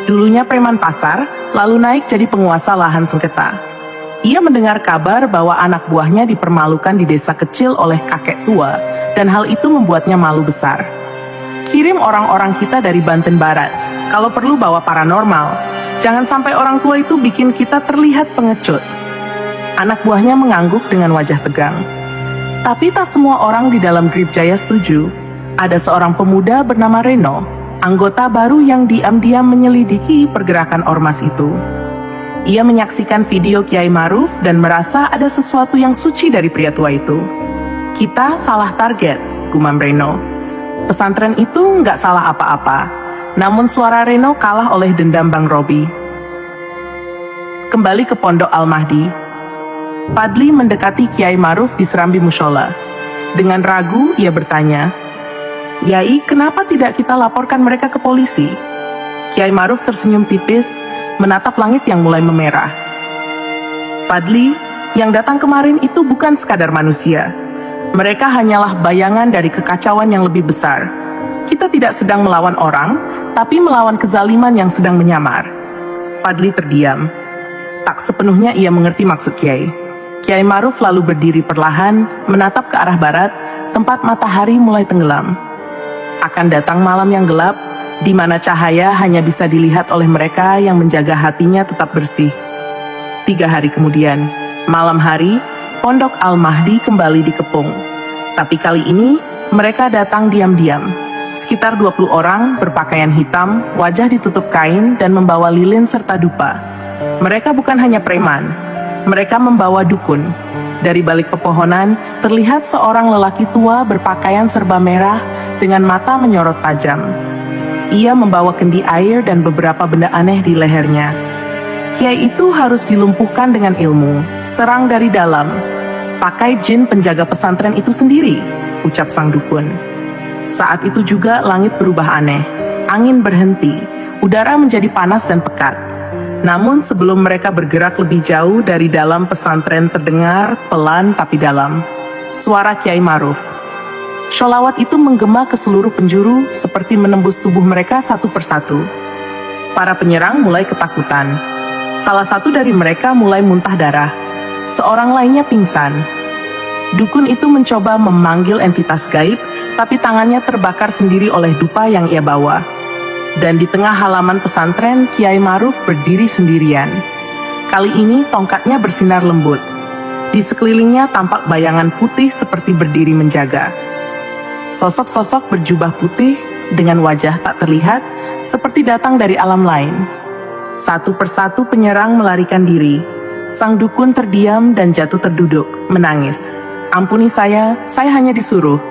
Dulunya preman pasar, lalu naik jadi penguasa lahan sengketa. Ia mendengar kabar bahwa anak buahnya dipermalukan di desa kecil oleh kakek tua, dan hal itu membuatnya malu besar. Kirim orang-orang kita dari Banten Barat, kalau perlu bawa paranormal. Jangan sampai orang tua itu bikin kita terlihat pengecut. Anak buahnya mengangguk dengan wajah tegang. Tapi tak semua orang di dalam Gripjaya setuju. Ada seorang pemuda bernama Reno, anggota baru yang diam-diam menyelidiki pergerakan ormas itu. Ia menyaksikan video Kiai Maruf dan merasa ada sesuatu yang suci dari pria tua itu. Kita salah target, gumam Reno. Pesantren itu nggak salah apa-apa, namun suara Reno kalah oleh dendam Bang Robi. Kembali ke Pondok Al-Mahdi, Fadli mendekati Kiai Maruf di serambi mushola. Dengan ragu, ia bertanya, "Yai, kenapa tidak kita laporkan mereka ke polisi?" Kiai Maruf tersenyum tipis, menatap langit yang mulai memerah. "Fadli, yang datang kemarin itu bukan sekadar manusia. Mereka hanyalah bayangan dari kekacauan yang lebih besar. Kita tidak sedang melawan orang, tapi melawan kezaliman yang sedang menyamar." Fadli terdiam. Tak sepenuhnya ia mengerti maksud Kiai. Kiai Maruf lalu berdiri perlahan, menatap ke arah barat, tempat matahari mulai tenggelam. Akan datang malam yang gelap, di mana cahaya hanya bisa dilihat oleh mereka yang menjaga hatinya tetap bersih. 3 hari kemudian, malam hari, Pondok Al-Mahdi kembali dikepung. Tapi kali ini, mereka datang diam-diam. Sekitar 20 orang berpakaian hitam, wajah ditutup kain, dan membawa lilin serta dupa. Mereka bukan hanya preman, mereka membawa dukun. Dari balik pepohonan, terlihat seorang lelaki tua berpakaian serba merah dengan mata menyorot tajam. Ia membawa kendi air dan beberapa benda aneh di lehernya. Kiai itu harus dilumpuhkan dengan ilmu, serang dari dalam. Pakai jin penjaga pesantren itu sendiri, ucap sang dukun. Saat itu juga langit berubah aneh, angin berhenti, udara menjadi panas dan pekat. Namun sebelum mereka bergerak lebih jauh dari dalam pesantren terdengar pelan tapi dalam suara Kiai Maruf. Sholawat itu menggema ke seluruh penjuru seperti menembus tubuh mereka satu persatu. Para penyerang mulai ketakutan. Salah satu dari mereka mulai muntah darah. Seorang lainnya pingsan. Dukun itu mencoba memanggil entitas gaib, tapi tangannya terbakar sendiri oleh dupa yang ia bawa. Dan di tengah halaman pesantren, Kiai Maruf berdiri sendirian. Kali ini tongkatnya bersinar lembut. Di sekelilingnya tampak bayangan putih seperti berdiri menjaga. Sosok-sosok berjubah putih dengan wajah tak terlihat seperti datang dari alam lain. Satu persatu penyerang melarikan diri. Sang dukun terdiam dan jatuh terduduk, menangis. "Ampuni saya hanya disuruh."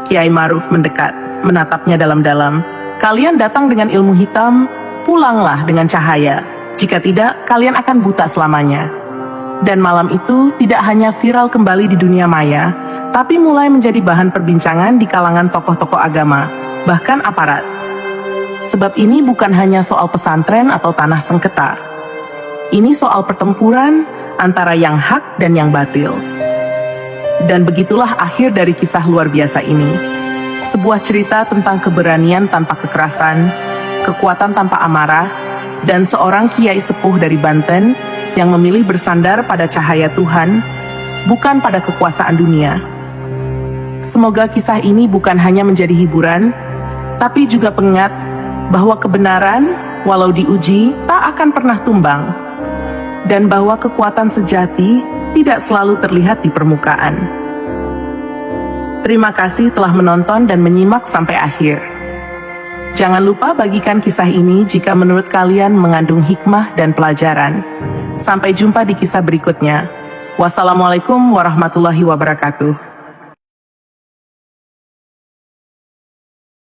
Kiai Maruf mendekat, menatapnya dalam-dalam. "Kalian datang dengan ilmu hitam, pulanglah dengan cahaya. Jika tidak, kalian akan buta selamanya." Dan malam itu tidak hanya viral kembali di dunia maya, tapi mulai menjadi bahan perbincangan di kalangan tokoh-tokoh agama, bahkan aparat. Sebab ini bukan hanya soal pesantren atau tanah sengketa. Ini soal pertempuran antara yang hak dan yang batil. Dan begitulah akhir dari kisah luar biasa ini. Sebuah cerita tentang keberanian tanpa kekerasan, kekuatan tanpa amarah, dan seorang kiai sepuh dari Banten yang memilih bersandar pada cahaya Tuhan, bukan pada kekuasaan dunia. Semoga kisah ini bukan hanya menjadi hiburan, tapi juga pengingat bahwa kebenaran, walau diuji, tak akan pernah tumbang. Dan bahwa kekuatan sejati tidak selalu terlihat di permukaan. Terima kasih telah menonton dan menyimak sampai akhir. Jangan lupa bagikan kisah ini jika menurut kalian mengandung hikmah dan pelajaran. Sampai jumpa di kisah berikutnya. Wassalamualaikum warahmatullahi wabarakatuh.